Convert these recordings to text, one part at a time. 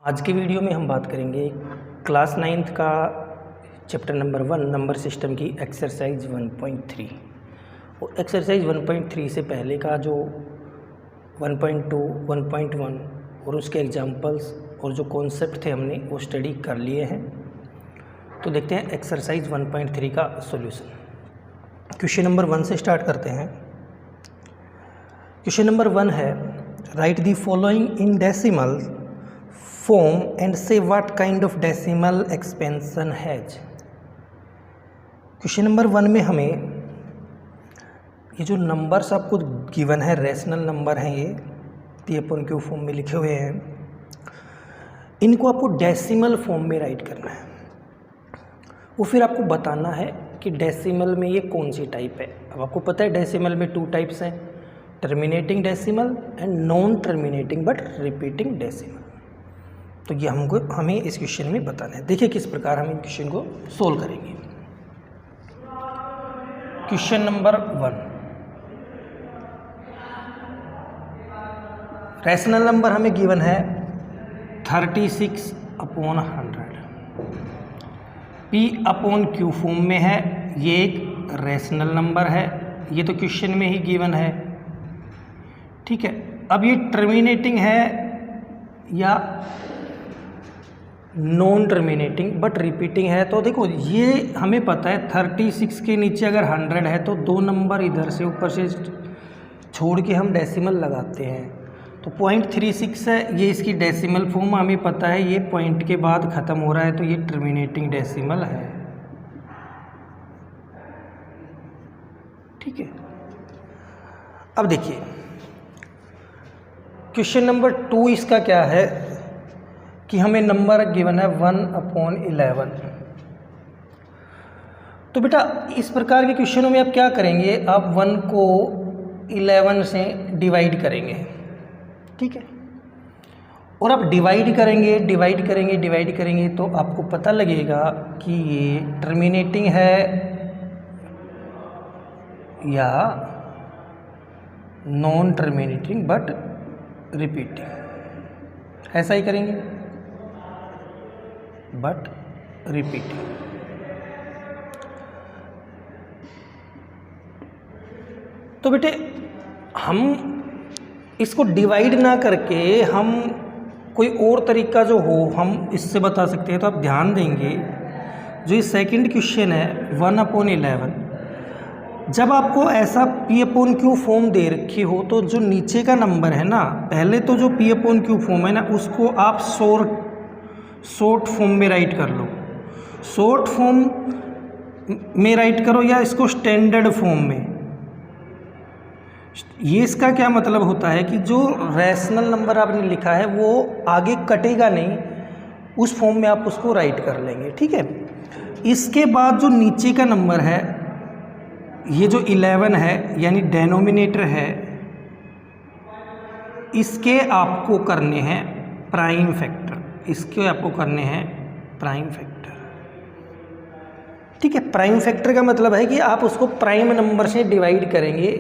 आज के वीडियो में हम बात करेंगे क्लास 9th का चैप्टर नंबर 1 नंबर सिस्टम की एक्सरसाइज 1.3। और एक्सरसाइज 1.3 से पहले का जो 1.2, 1.1 और उसके एग्जांपल्स और जो कॉन्सेप्ट थे हमने वो स्टडी कर लिए हैं। तो देखते हैं एक्सरसाइज 1.3 का सॉल्यूशन। क्वेश्चन नंबर 1 से स्टार्ट करते हैं। क्वेश्चन नंबर 1 है, right the following in decimal form and say what kind of decimal expansion has। Question number 1 में हमें ये जो नंबर्स आपको गिवन है, रेशनल नंबर हैं, ये P/Q फॉर्म में लिखे हुए हैं, इनको आपको डेसिमल फॉर्म में राइट करना है। वो फिर आपको बताना है कि डेसिमल में ये कौन सी टाइप है। अब आपको पता है डेसिमल में 2 टाइप्स हैं, terminating decimal and non terminating but repeating decimal. तो ये हमें इस क्वेश्चन में बताना है। देखिए किस प्रकार हम इन क्वेश्चन को सोल्व करेंगे। क्वेश्चन नंबर 1, रैशनल नंबर हमें गिवन है 36/100। P/Q फॉर्म में है, ये एक रैशनल नंबर है, ये तो क्वेश्चन में ही गिवन है। ठीक है, अब ये टर्मिनेटिंग है या नॉन टर्मिनेटिंग बट रिपीटिंग है। तो देखो ये हमें पता है 36 के नीचे अगर 100 है तो 2 नंबर इधर से ऊपर से छोड़ के हम डेसिमल लगाते हैं। तो 0.36 है, ये इसकी डेसिमल फॉर्म हमें पता है, ये पॉइंट के बाद ख़त्म हो रहा है, तो ये टर्मिनेटिंग डेसिमल है। ठीक है, अब देखिए क्वेश्चन नंबर 2 इसका क्या है कि हमें नंबर गिवन है 1/11। तो बेटा इस प्रकार के क्वेश्चनों में आप क्या करेंगे, आप 1 को 11 से डिवाइड करेंगे। ठीक है, और आप डिवाइड करेंगे तो आपको पता लगेगा कि ये टर्मिनेटिंग है या नॉन टर्मिनेटिंग बट रिपीटिंग। ऐसा ही करेंगे, बट रिपीटिंग। तो बेटे हम इसको डिवाइड ना करके हम कोई और तरीका जो हो हम इससे बता सकते हैं। तो आप ध्यान देंगे जो ये सेकंड क्वेश्चन है 1/11, जब आपको ऐसा P/Q फॉर्म दे रखी हो तो जो नीचे का नंबर है ना, पहले तो जो P/Q फॉर्म है ना उसको आप शॉर्ट फॉर्म में राइट कर लो, शॉर्ट फॉर्म में राइट करो या इसको स्टैंडर्ड फॉर्म में। ये इसका क्या मतलब होता है कि जो रैशनल नंबर आपने लिखा है वो आगे कटेगा नहीं, उस फॉर्म में आप उसको राइट कर लेंगे। ठीक है, इसके बाद जो नीचे का नंबर है, ये जो 11 है यानी डेनोमिनेटर है, इसके आपको करने हैं प्राइम फैक्टर, ठीक है, प्राइम फैक्टर का मतलब है कि आप उसको प्राइम नंबर से डिवाइड करेंगे।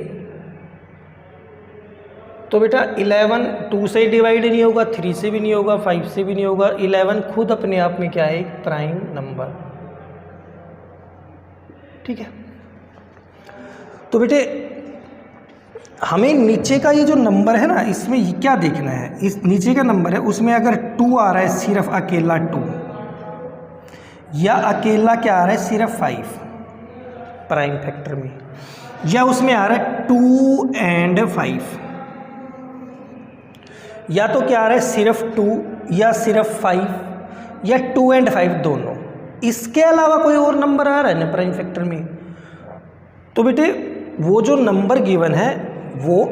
तो बेटा 11 2 से डिवाइड नहीं होगा, 3 से भी नहीं होगा, 5 से भी नहीं होगा। 11 खुद अपने आप में क्या है, एक प्राइम नंबर। ठीक है, तो बेटे हमें नीचे का ये जो नंबर है ना, इसमें ये क्या देखना है, इस नीचे का नंबर है उसमें अगर 2 आ रहा है, सिर्फ अकेला 2, या अकेला क्या आ रहा है, सिर्फ 5 प्राइम फैक्टर में, या उसमें आ रहा है 2 and 5, या तो क्या आ रहा है सिर्फ 2 या सिर्फ 5 या 2 and 5 दोनों। इसके अलावा कोई और नंबर आ रहा है ना प्राइम फैक्टर में, तो बेटे वो जो नंबर गिवन है वो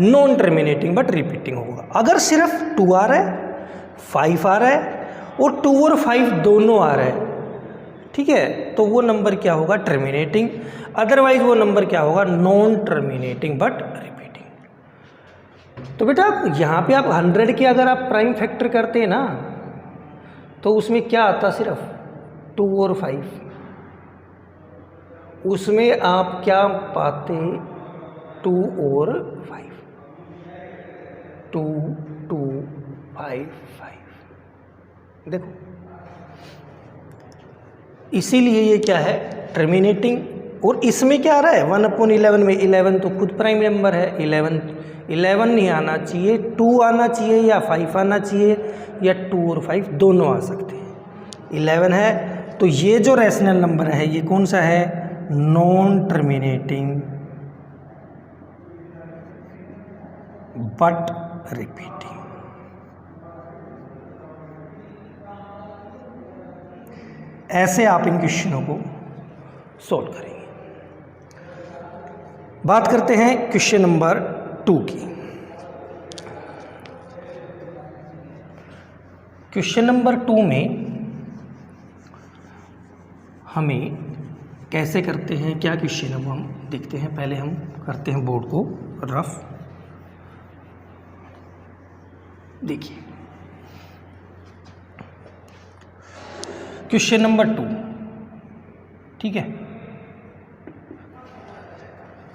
नॉन टर्मिनेटिंग बट रिपीटिंग होगा। अगर सिर्फ 2 आ रहा है, 5 आ रहा है और 2 और 5 दोनों आ रहा है, ठीक है, तो वो नंबर क्या होगा, टर्मिनेटिंग। अदरवाइज वो नंबर क्या होगा, नॉन टर्मिनेटिंग बट रिपीटिंग। तो बेटा यहाँ पे आप 100 के अगर आप प्राइम फैक्टर करते हैं ना, तो उसमें क्या आता, सिर्फ 2 और 5, उसमें आप क्या पाते, 2 और 5, 2 2 5 5। देखो इसीलिए ये क्या है, टर्मिनेटिंग। और इसमें क्या आ रहा है 1/11 में 11 तो खुद प्राइम नंबर है। 11 नहीं आना चाहिए, 2 आना चाहिए या 5 आना चाहिए, या 2 और 5 दोनों आ सकते हैं। 11 है तो ये जो रैशनल नंबर है ये कौन सा है, नॉन टर्मिनेटिंग बट रिपीटिंग। ऐसे आप इन क्वेश्चनों को सॉल्व करेंगे। बात करते हैं क्वेश्चन नंबर 2 की। क्वेश्चन नंबर 2 में हमें कैसे करते हैं, क्या क्वेश्चन है वो हम देखते हैं। पहले हम करते हैं बोर्ड को रफ। देखिए क्वेश्चन नंबर 2, ठीक है।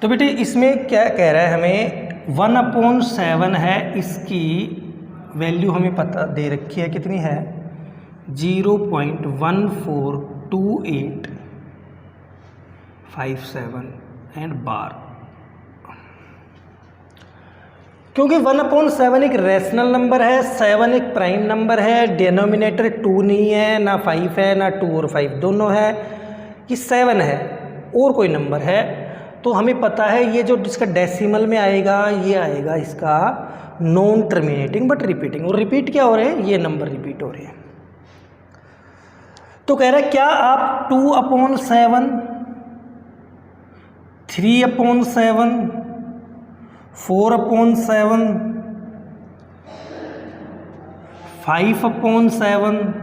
तो बेटे इसमें क्या कह रहा है, हमें 1/7 है, इसकी वैल्यू हमें पता दे रखी है, कितनी है 0.142857 एंड बार। क्योंकि 1/7 एक रैशनल नंबर है, 7 एक प्राइम नंबर है, डिनोमिनेटर 2 नहीं है, ना 5 है, ना 2 और 5 दोनों है, ये 7 है और कोई नंबर है। तो हमें पता है ये जो जिसका डेसिमल में आएगा ये आएगा इसका नॉन टर्मिनेटिंग बट रिपीटिंग। और रिपीट क्या हो रहे हैं, ये नंबर रिपीट हो रहे हैं। तो कह रहा है क्या आप 2/7, 3/7, 4/7, 5/7,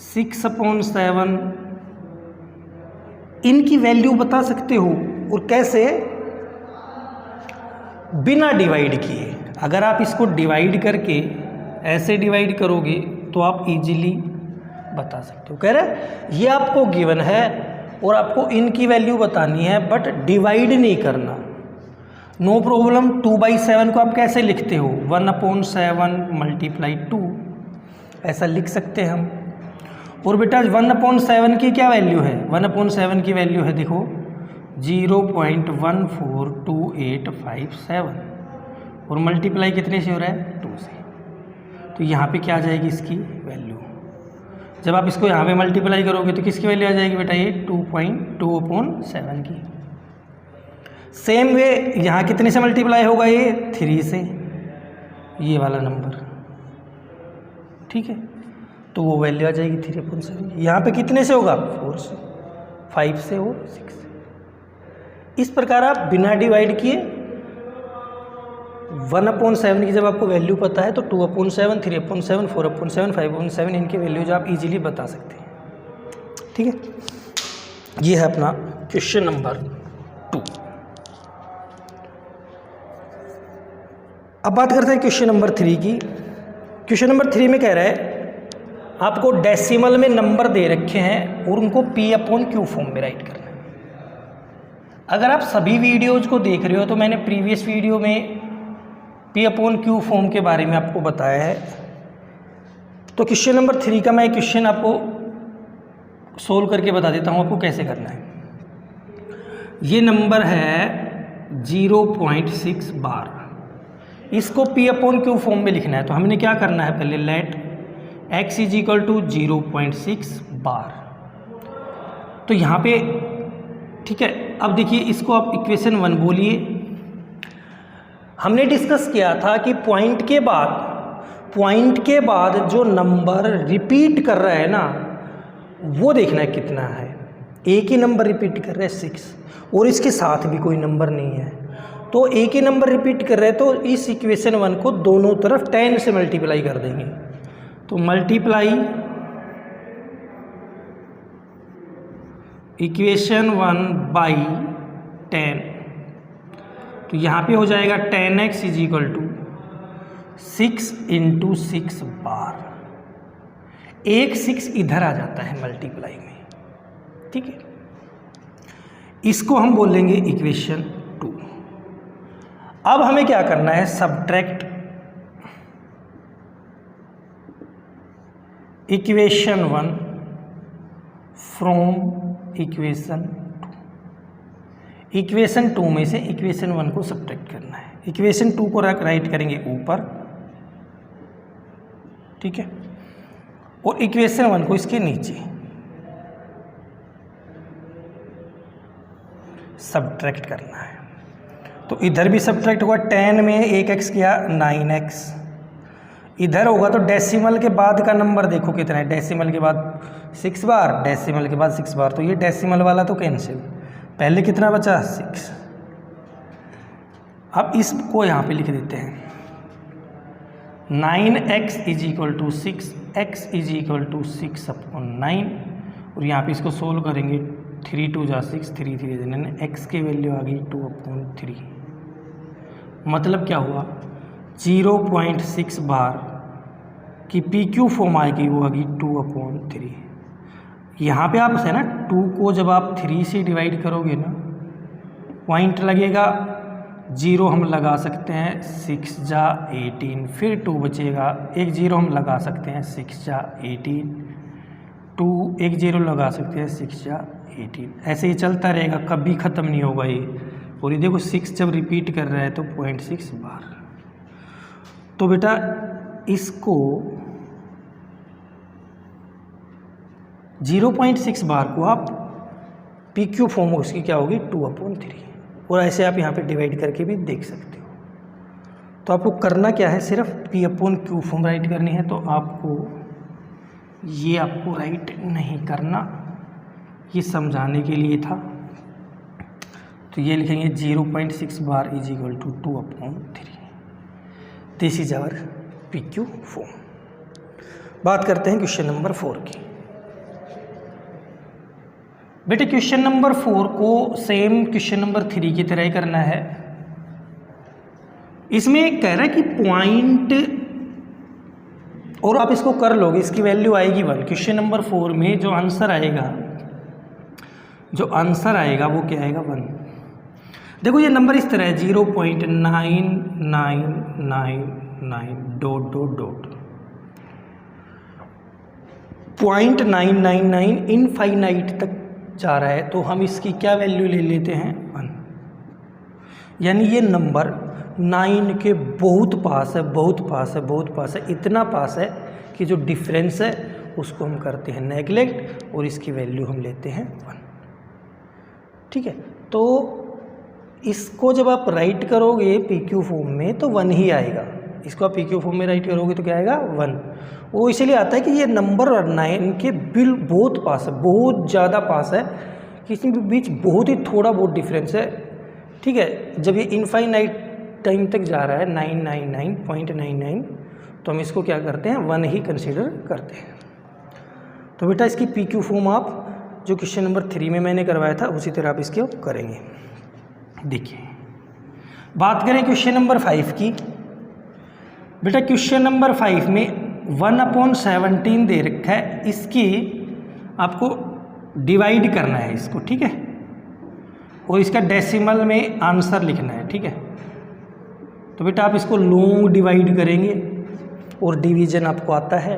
6/7 इनकी वैल्यू बता सकते हो। और कैसे, बिना डिवाइड किए। अगर आप इसको डिवाइड करके ऐसे डिवाइड करोगे तो आप इजीली बता सकते हो। कह रहे ये आपको गिवन है और आपको इनकी वैल्यू बतानी है बट डिवाइड नहीं करना। No problem. 2/7 को आप कैसे लिखते हो, 1/7 × 2 ऐसा लिख सकते हैं हम। और बेटा 1/7 की क्या वैल्यू है, 1/7 की वैल्यू है देखो 0.142857 और मल्टीप्लाई कितने से हो रहा है 2 से। तो यहाँ पे क्या आ जाएगी इसकी वैल्यू, जब आप इसको यहाँ पे मल्टीप्लाई करोगे तो किसकी वैल्यू आ जाएगी बेटा, ये 2.2/7 की। सेम वे यहाँ कितने से मल्टीप्लाई होगा, ये 3 से, ये वाला नंबर, ठीक है। तो वो वैल्यू आ जाएगी 3/7। यहाँ पे कितने से होगा, 4 से, 5 से और 6 से। इस प्रकार आप बिना डिवाइड किए 1/7 की जब आपको वैल्यू पता है तो 2/7, 3/7, 4/7, 5/7 इनकी वैल्यूज आप इजीली बता सकते हैं, ठीक है। ये है अपना क्वेश्चन नंबर 2। अब बात करते हैं क्वेश्चन नंबर 3 की। क्वेश्चन नंबर 3 में कह रहा है आपको डेसिमल में नंबर दे रखे हैं और उनको P/Q फॉर्म में राइट करना है। अगर आप सभी वीडियोज़ को देख रहे हो तो मैंने प्रीवियस वीडियो में P/Q फॉर्म के बारे में आपको बताया है। तो क्वेश्चन नंबर 3 का मैं क्वेश्चन आपको सोल्व करके बता देता हूँ आपको कैसे करना है। ये नंबर है 0.6 बार, इसको P/Q फॉर्म में लिखना है। तो हमने क्या करना है, पहले लेट x = 0.6 बार। तो यहाँ पे ठीक है। अब देखिए इसको आप इक्वेशन 1 बोलिए। हमने डिस्कस किया था कि पॉइंट के बाद जो नंबर रिपीट कर रहा है ना वो देखना है कितना है। एक ही नंबर रिपीट कर रहा है 6 और इसके साथ भी कोई नंबर नहीं है, तो एक ही नंबर रिपीट कर रहे हैं तो इस इक्वेशन 1 को दोनों तरफ 10 से मल्टीप्लाई कर देंगे। तो मल्टीप्लाई इक्वेशन 1 बाई 10, तो यहाँ पे हो जाएगा 10x = 6 × 6 बार। एक 6 इधर आ जाता है मल्टीप्लाई में, ठीक है। इसको हम बोलेंगे इक्वेशन 2। अब हमें क्या करना है, subtract equation 1 from equation 2। Equation 2 में से इक्वेशन 1 को सब्ट्रैक्ट करना है। इक्वेशन 2 को राइट करेंगे ऊपर, ठीक है, और इक्वेशन 1 को इसके नीचे सब्ट्रैक्ट करना है। तो इधर भी सब्ट्रैक्ट हुआ, 10 में 1x किया 9x। इधर होगा तो डेसिमल के बाद का नंबर देखो कितना है, डेसिमल के बाद 6 बार, डेसिमल के बाद 6 बार, तो ये डेसिमल वाला तो कैंसिल। पहले कितना बचा 6। अब इसको यहाँ पे लिख देते हैं 9x is equal to 6, x is equal to 6/9, और यहाँ पे इसको सोल्व करेंगे 3 2 जा 6, 3 3 जा 9, x की वैल्यू आ गई 2/3। मतलब क्या हुआ, 0.6 बार की पी क्यू फॉर्म आएगी, वो आएगी 2/3। यहाँ पे आप है ना 2 को जब आप 3 से डिवाइड करोगे ना, पॉइंट लगेगा 0 हम लगा सकते हैं, 6 जा 18, फिर 2 बचेगा, एक 0 हम लगा सकते हैं 6 जा 18, 2 एक 0 लगा सकते हैं 6 जा 18, ऐसे ही चलता रहेगा, कभी ख़त्म नहीं होगा ये। और ये देखो 6 जब रिपीट कर रहा है तो 0.6 बार। तो बेटा इसको 0.6 बार को आप पी क्यू फॉर्म उसकी क्या होगी 2/3, और ऐसे आप यहाँ पे डिवाइड करके भी देख सकते हो। तो आपको करना क्या है, सिर्फ P/Q फॉर्म राइट करनी है। तो आपको ये आपको राइट नहीं करना, ये समझाने के लिए था। तो ये लिखेंगे 0.6 बार is equal to 2/3। This is our PQ form. बात करते हैं क्वेश्चन नंबर 4 की। बेटे क्वेश्चन नंबर 4 को सेम क्वेश्चन नंबर 3 की तरह ही करना है। इसमें कह रहा है कि पॉइंट, और आप इसको कर लोगे, इसकी वैल्यू आएगी 1। क्वेश्चन नंबर 4 में जो आंसर आएगा वो क्या आएगा 1। देखो ये नंबर इस तरह है 0.9999 ... 0.999 इनफाइनाइट तक जा रहा है, तो हम इसकी क्या वैल्यू ले लेते हैं 1। यानी ये नंबर 9 के बहुत पास है, बहुत पास है, बहुत पास है, इतना पास है कि जो डिफरेंस है उसको हम करते हैं नेगलेक्ट, और इसकी वैल्यू हम लेते हैं 1। ठीक है, तो इसको जब आप राइट करोगे PQ फॉर्म में तो 1 ही आएगा। इसको आप PQ फॉर्म में राइट करोगे तो क्या आएगा 1। वो इसलिए आता है कि ये नंबर 9 के बहुत पास है, बहुत ज़्यादा पास है, कि इसके बीच बहुत ही थोड़ा बहुत डिफरेंस है। ठीक है, जब ये इनफाइनाइट टाइम तक जा रहा है 999.99, तो हम इसको क्या करते हैं 1 ही कंसीडर करते हैं। तो बेटा इसकी PQ फॉर्म आप जो क्वेश्चन नंबर 3 में मैंने करवाया था उसी तरह आप इसके करेंगे। देखिए बात करें क्वेश्चन नंबर 5 की। बेटा क्वेश्चन नंबर 5 में 1/17 दे रखा है, इसकी आपको डिवाइड करना है इसको, ठीक है, और इसका डेसिमल में आंसर लिखना है। ठीक है, तो बेटा आप इसको लॉन्ग डिवाइड करेंगे, और डिवीजन आपको आता है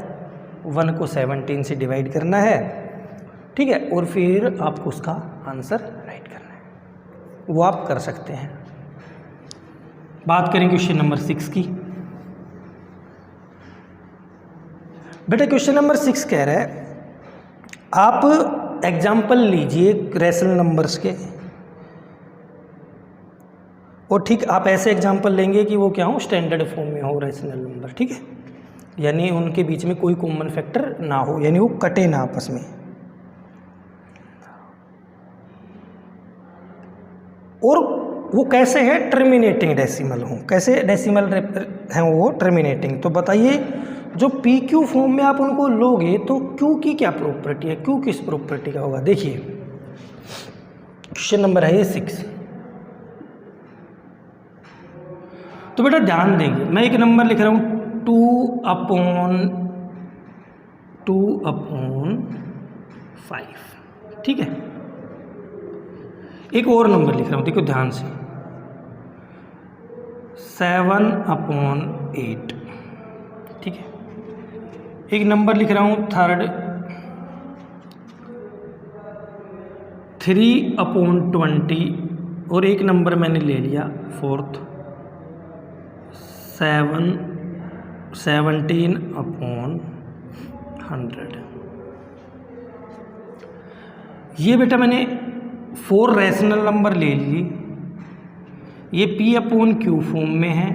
1 को 17 से डिवाइड करना है। ठीक है, और फिर आपको उसका आंसर राइट करना है, वो आप कर सकते हैं। बात करें क्वेश्चन नंबर 6 की। बेटा क्वेश्चन नंबर 6 कह रहा है आप एग्जाम्पल लीजिए रैशनल नंबर्स के, और ठीक आप ऐसे एग्जाम्पल लेंगे कि वो क्या हो स्टैंडर्ड फॉर्म में हो रैशनल नंबर। ठीक है, यानी उनके बीच में कोई कॉमन फैक्टर ना हो, यानी वो कटे ना आपस में। और वो कैसे है टर्मिनेटिंग डेसिमल हो, कैसे डेसिमल हैं वो टर्मिनेटिंग। तो बताइए जो PQ फॉर्म में आप उनको लोगे तो Q की क्या प्रॉपर्टी है, Q किस प्रॉपर्टी का होगा। देखिए क्वेश्चन नंबर है ये 6। तो बेटा ध्यान देंगे, मैं एक नंबर लिख रहा हूँ 2/5। ठीक है, एक और नंबर लिख रहा हूँ, देखो ध्यान से 7/8। ठीक है, एक नंबर लिख रहा हूँ थर्ड 3/20 और एक नंबर मैंने ले लिया फोर्थ 17/100। ये बेटा मैंने 4 रैशनल नंबर ले लिए, ये P/Q फॉर्म में है,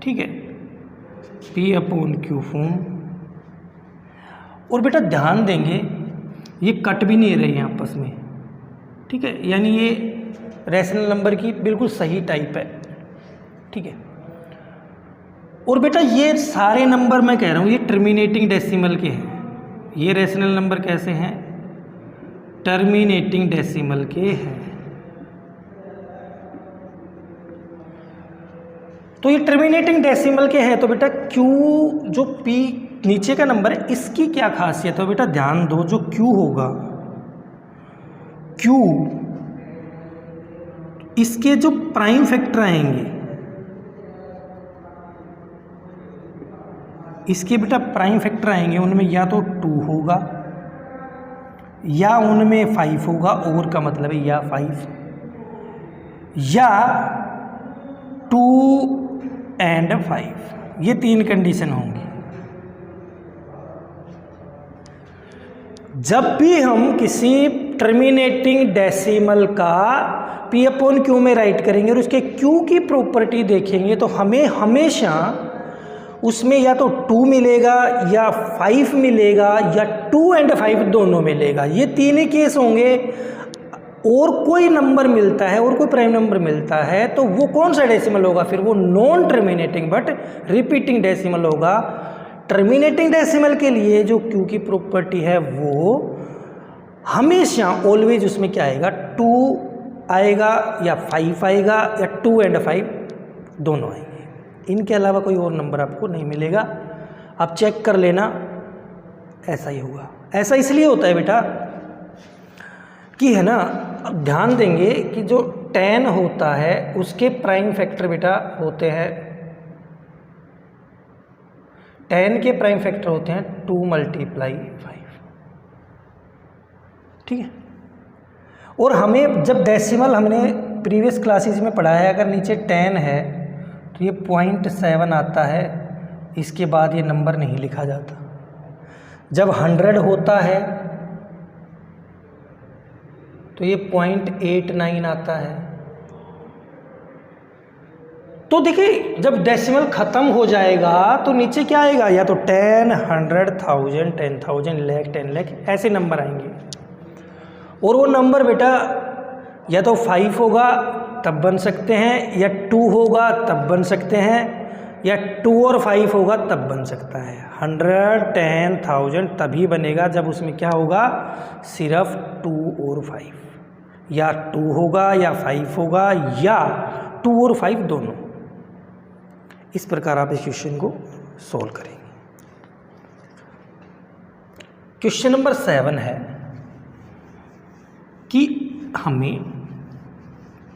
ठीक है, P/Q फॉर्म। और बेटा ध्यान देंगे ये कट भी नहीं रहे हैं आपस में, ठीक है, यानी ये रैशनल नंबर की बिल्कुल सही टाइप है, ठीक है। और बेटा ये सारे नंबर मैं कह रहा हूँ ये टर्मिनेटिंग डेसिमल के हैं, ये रैशनल नंबर कैसे हैं, टर्मिनेटिंग डेसिमल के हैं। तो ये टर्मिनेटिंग डेसिमल के हैं, तो बेटा Q जो P नीचे का नंबर है इसकी क्या खासियत है बेटा, ध्यान दो, जो Q होगा, Q इसके जो प्राइम फैक्टर आएंगे, इसके बेटा प्राइम फैक्टर आएंगे, उनमें या तो 2 होगा या उनमें 5 होगा, और का मतलब है या 5 या 2 and 5, ये 3 कंडीशन होंगी। जब भी हम किसी टर्मिनेटिंग डेसिमल का P/Q में राइट करेंगे और उसके Q की प्रॉपर्टी देखेंगे तो हमें हमेशा उसमें या तो 2 मिलेगा या 5 मिलेगा या 2 and 5 दोनों मिलेगा, ये 3 ही केस होंगे। और कोई नंबर मिलता है और कोई प्राइम नंबर मिलता है तो वो कौन सा डेसिमल होगा, फिर वो non terminating but repeating decimal होगा। टर्मिनेटिंग डेसिमल के लिए जो Q की प्रॉपर्टी है वो हमेशा ऑलवेज उसमें क्या आएगा, 2 आएगा या 5 आएगा या 2 and 5 दोनों आएंगे, इनके अलावा कोई और नंबर आपको नहीं मिलेगा। आप चेक कर लेना, ऐसा ही होगा। ऐसा इसलिए होता है बेटा कि है ना, अब ध्यान देंगे कि जो 10 होता है उसके प्राइम फैक्टर बेटा होते हैं, 10 के प्राइम फैक्टर होते हैं 2 × 5, ठीक है। और हमें जब डेसिमल हमने प्रीवियस क्लासेस में पढ़ा है, अगर नीचे 10 है तो ये 0.7 आता है, इसके बाद ये नंबर नहीं लिखा जाता। जब 100 होता है तो ये 0.89 आता है। तो देखिए जब डेसिमल खत्म हो जाएगा तो नीचे क्या आएगा, या तो 10, 100, 1000, 10,000, लाख, 10 लाख ऐसे नंबर आएंगे। और वो नंबर बेटा या तो 5 होगा तब बन सकते हैं, या 2 होगा तब बन सकते हैं, या 2 और 5 होगा तब बन सकता है। 100, 10, 1000 तभी बनेगा जब उसमें क्या होगा, सिर्फ 2 और 5, या 2 होगा या 5 होगा या 2 और 5 दोनों। इस प्रकार आप इस क्वेश्चन को सॉल्व करेंगे। क्वेश्चन नंबर 7 है कि हमें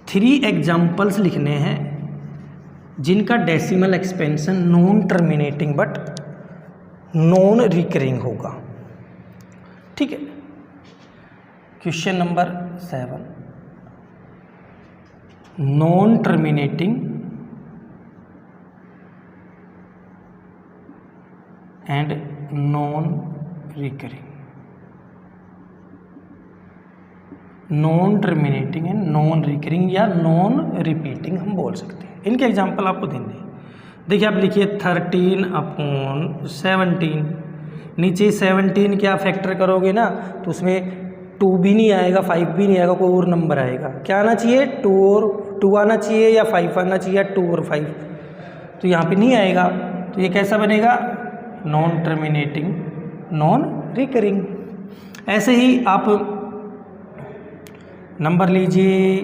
3 एग्जाम्पल्स लिखने हैं जिनका decimal expansion non terminating but non recurring होगा, ठीक है। Question number 7, non terminating and non recurring, non terminating and non recurring या नॉन रिपीटिंग हम बोल सकते हैं। इनके एग्जाम्पल आपको देंगे। देखिए आप लिखिए 13/17, नीचे 17 क्या फैक्टर करोगे ना तो उसमें 2 भी नहीं आएगा, 5 भी नहीं आएगा, कोई और नंबर आएगा। क्या आना चाहिए, 2 आना चाहिए या 5 आना चाहिए, या 2 और 5, तो यहाँ पे नहीं आएगा। तो ये कैसा बनेगा, नॉन टर्मिनेटिंग नॉन रिकरिंग। ऐसे ही आप नंबर लीजिए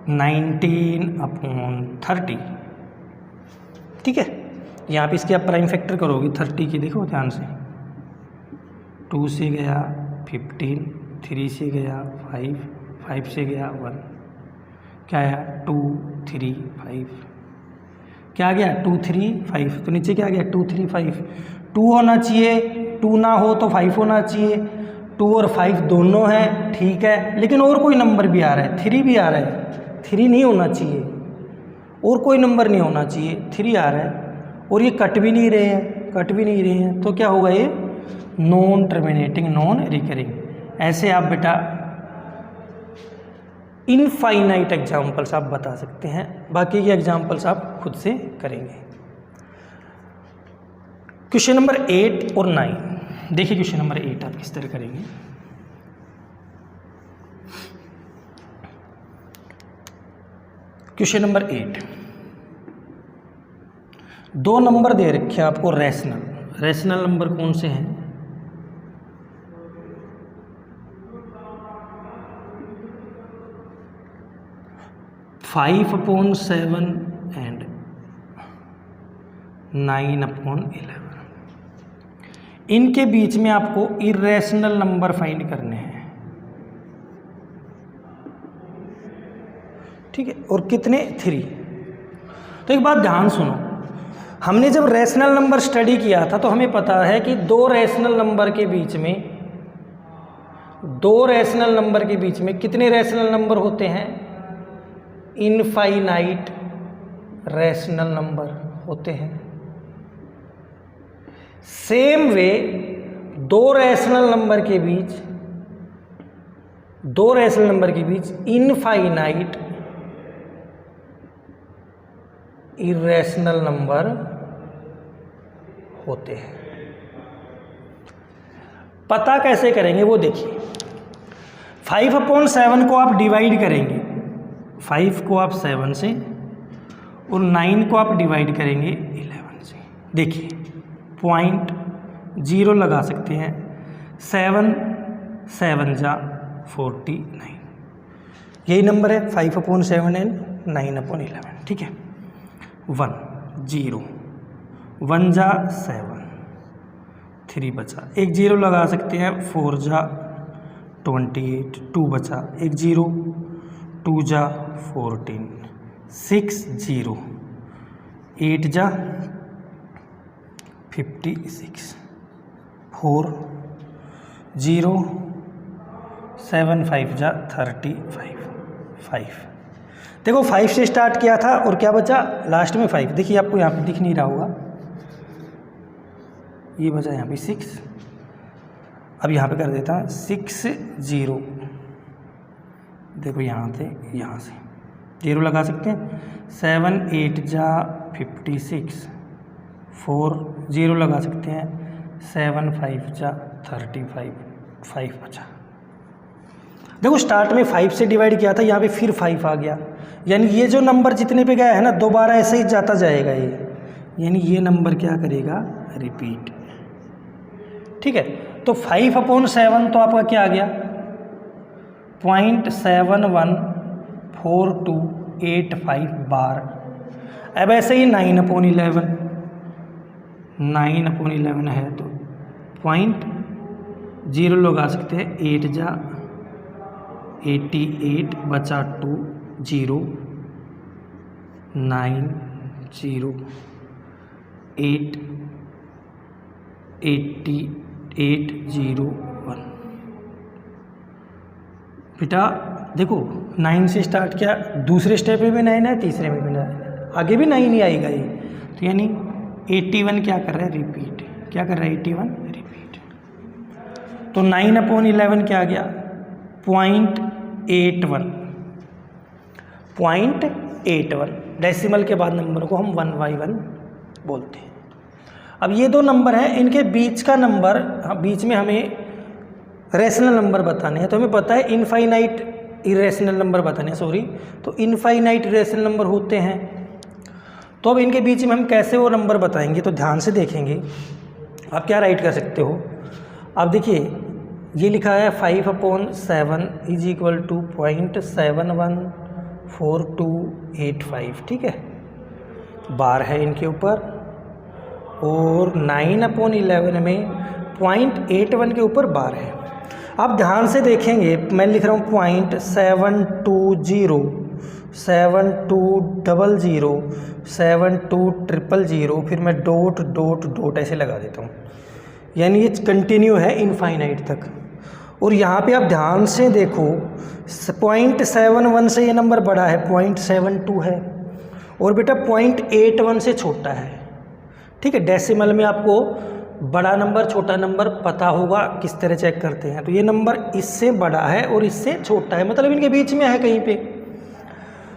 19/30, ठीक है। यहाँ पे इसके आप प्राइम फैक्टर करोगे 30 की, देखो ध्यान से, 2 से गया 15, 3 से गया 5, 5 से गया 1, क्या आया 2, 3, 5, क्या आ गया 2 3 5, तो नीचे क्या आ गया 2 3 5, 2 होना चाहिए, 2 ना हो तो 5 होना चाहिए, 2 और 5 दोनों हैं, ठीक है। लेकिन और कोई नंबर भी आ रहा है, 3 भी आ रहा है, 3 नहीं होना चाहिए, और कोई नंबर नहीं होना चाहिए, 3 आ रहा है, और ये कट भी नहीं रहे हैं, कट भी नहीं रहे हैं, तो क्या होगा ये नॉन टर्मिनेटिंग नॉन रिकरिंग। ऐसे आप बेटा इनफाइनाइट एग्जाम्पल्स आप बता सकते हैं, बाकी के एग्जाम्पल्स आप खुद से करेंगे। क्वेश्चन नंबर 8 और 9, देखिए क्वेश्चन नंबर 8 आप किस तरह करेंगे। क्वेश्चन नंबर 8, 2 नंबर दे रखे हैं आपको रैशनल, रैशनल नंबर कौन से हैं, 5/7 एंड 9/11। इनके बीच में आपको इरेशनल नंबर फाइंड करने हैं, ठीक है, और कितने 3। तो एक बात ध्यान सुनो, हमने जब रैशनल नंबर स्टडी किया था तो हमें पता है कि 2 रैशनल नंबर के बीच में, 2 रैशनल नंबर के बीच में कितने रैशनल नंबर होते हैं, इनफाइनाइट रैशनल नंबर होते हैं। सेम वे 2 रैशनल नंबर के बीच, 2 रैशनल नंबर के बीच इनफाइनाइट इरेशनल नंबर होते हैं। पता कैसे करेंगे वो देखिए, 5/7 को आप डिवाइड करेंगे, 5 को आप 7 से, और 9 को आप डिवाइड करेंगे 11 से। देखिए 0.0 लगा सकते हैं, 7 7 जा 49, यही नंबर है 5/7 एंड 9/11, ठीक है। 1 0 1 जा 7, 3 बचा, एक 0 लगा सकते हैं, 4 जा 28, 2 बचा, एक 0, 2 जा 14, 6 0, 8 जा 56, 4 0 7 5 जा 35, 5। देखो 5 से स्टार्ट किया था और क्या बचा लास्ट में 5, देखिए आपको यहाँ पे दिख नहीं रहा होगा, ये बचा यहाँ पे 6। अब यहाँ पे कर देता हूँ 6 0, देखो यहाँ से 0 लगा सकते हैं, 7 8 जा 56, 4 0 लगा सकते हैं, 7 5 जा 35, 5 बचा। देखो स्टार्ट में 5 से डिवाइड किया था, यहाँ पे फिर 5 आ गया, यानी ये जो नंबर जितने पे गया है ना दोबारा ऐसे ही जाता जाएगा ये, यानी ये नंबर क्या करेगा रिपीट, ठीक है। तो 5/7 तो आपका क्या आ गया 0.714285 बार। अब ऐसे ही 9/11 है तो 0.0 लगा सकते हैं, 8 जा 88 बचा 2 0 9 0 8 88 0 1। बेटा देखो 9 से स्टार्ट किया, दूसरे स्टेप में भी 9 है, तीसरे में भी 9 है, आगे भी 9 ही आएगा ये, तो यानी 81 क्या कर रहा है रिपीट, क्या कर रहा है 81 रिपीट। तो 9/11 क्या आ गया 0.81 डेसिमल के बाद नंबर को हम 1 by 1 बोलते हैं। अब ये 2 नंबर हैं, इनके बीच का नंबर, बीच में हमें रैशनल नंबर बताने हैं, तो हमें पता है इनफाइनाइट इरेशनल नंबर बताने हैं, सॉरी, तो इनफाइनाइट इरेशनल नंबर होते हैं। तो अब इनके बीच में हम कैसे वो नंबर बताएंगे, तो ध्यान से देखेंगे। आप क्या राइट कर सकते हो, अब देखिए ये लिखा है 5/7 इज इक्वल टू 0.714285, ठीक है, बार है इनके ऊपर, और 9/11 में 0.81 के ऊपर बार है। आप ध्यान से देखेंगे, मैं लिख रहा हूँ 0.720 7200 7200, फिर मैं डॉट डॉट डॉट ऐसे लगा देता हूँ, यानी ये कंटिन्यू है इनफाइनाइट तक। और यहाँ पे आप ध्यान से देखो 0.71 से ये नंबर बड़ा है, 0.72 है, और बेटा 0.81 से छोटा है। ठीक है, डेसिमल में आपको बड़ा नंबर छोटा नंबर पता होगा किस तरह चेक करते हैं। तो ये नंबर इससे बड़ा है और इससे छोटा है, मतलब इनके बीच में है कहीं पे।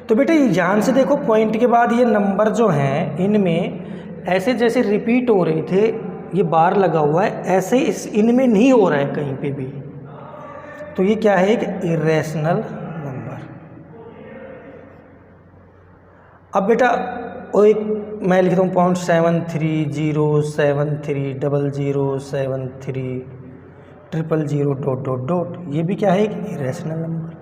तो बेटा ध्यान से देखो, पॉइंट के बाद ये नंबर जो हैं इनमें ऐसे जैसे रिपीट हो रहे थे, ये बार लगा हुआ है, ऐसे इस इनमें नहीं हो रहा है कहीं पे भी। तो ये क्या है, एक इरेशनल नंबर। अब बेटा और एक मैं लिखता हूँ 0.73073073000000 डॉट डॉट डॉट, ये भी क्या है, एक इरेशनल नंबर।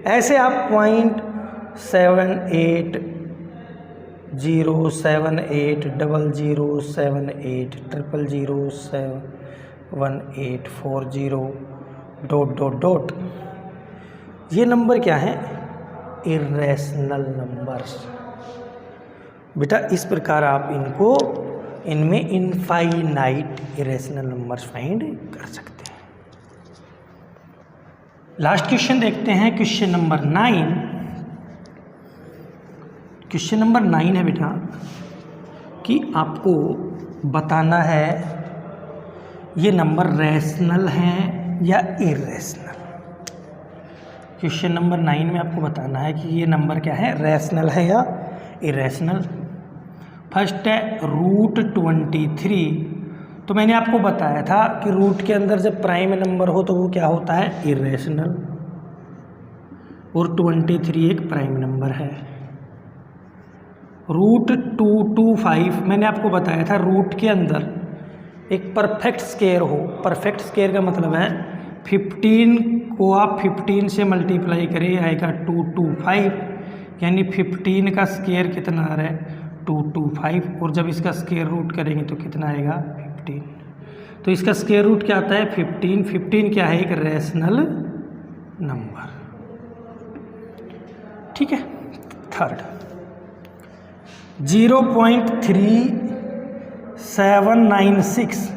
ऐसे आप 0.80780078007840 डॉट डॉट डॉट, ये नंबर क्या है, इरेशनल नंबर्स। बेटा इस प्रकार आप इनको इनमें इनफाइनाइट इरेशनल नंबर्स फाइंड कर सकते हैं। लास्ट क्वेश्चन देखते हैं, क्वेश्चन नंबर 9। क्वेश्चन नंबर 9 है बेटा कि आपको बताना है ये नंबर रैशनल हैं या इरेशनल। क्वेश्चन नंबर 9 में आपको बताना है कि ये नंबर क्या है, रैशनल है या इरेशनल। फर्स्ट है √23। तो मैंने आपको बताया था कि रूट के अंदर जब प्राइम नंबर हो तो वो क्या होता है, इरेशनल, और 23 एक प्राइम नंबर है। √225 मैंने आपको बताया था रूट के अंदर एक परफेक्ट स्क्वायर हो। परफेक्ट स्क्वायर का मतलब है 15 को आप 15 से मल्टीप्लाई करें, आएगा 225, यानी 15 का स्क्वायर कितना आ रहा है, 225, और जब इसका स्क्वायर रूट करेंगे तो कितना आएगा, 15। तो इसका स्क्वायर रूट क्या आता है, 15। 15 क्या है, एक रैशनल नंबर। ठीक है। थर्ड 0.3796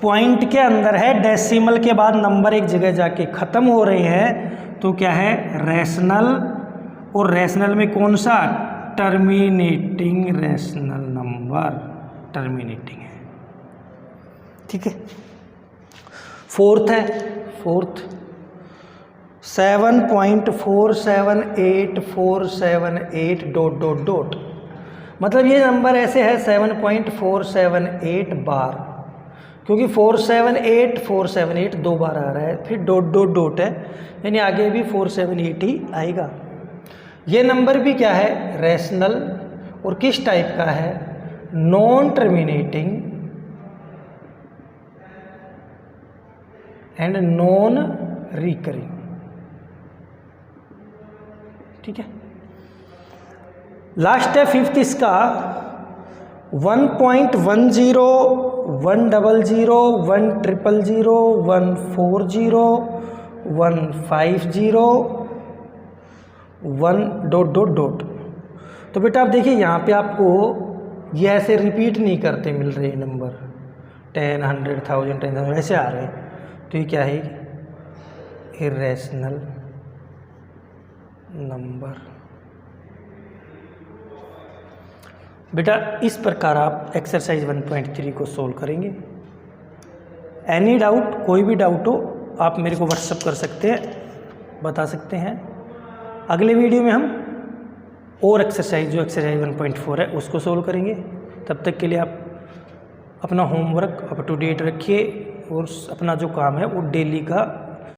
पॉइंट के अंदर है, डेसिमल के बाद नंबर एक जगह जाके ख़त्म हो रहे हैं, तो क्या है, रैशनल। और रैशनल में कौन सा, टर्मिनेटिंग रैशनल नंबर, टर्मिनेटिंग है। ठीक है। फोर्थ है, फोर्थ 7.478478 डॉट डॉट डॉट, मतलब ये नंबर ऐसे है 7.478 बार, क्योंकि 478 दो बार आ रहा है, फिर डॉट डॉट डॉट है, यानी आगे भी 478 ही आएगा। ये नंबर भी क्या है, रैशनल, और किस टाइप का है, non terminating and non recurring. ठीक है। लास्ट है फिफ्थ इसका 1.10 100 100 140 150 1 डॉट डॉट डॉट। तो बेटा आप देखिए यहाँ पे आपको ये ऐसे रिपीट नहीं करते मिल रहे नंबर, 10 100 1000 10,000 ऐसे आ रहे हैं, तो ये क्या है, इरेशनल नंबर। बेटा इस प्रकार आप एक्सरसाइज 1.3 को सोल्व करेंगे। एनी डाउट, कोई भी डाउट हो आप मेरे को व्हाट्सअप कर सकते हैं, बता सकते हैं। अगले वीडियो में हम और एक्सरसाइज जो एक्सरसाइज 1.4 है उसको सोल्व करेंगे। तब तक के लिए आप अपना होमवर्क अप टू डेट रखिए और अपना जो काम है वो डेली का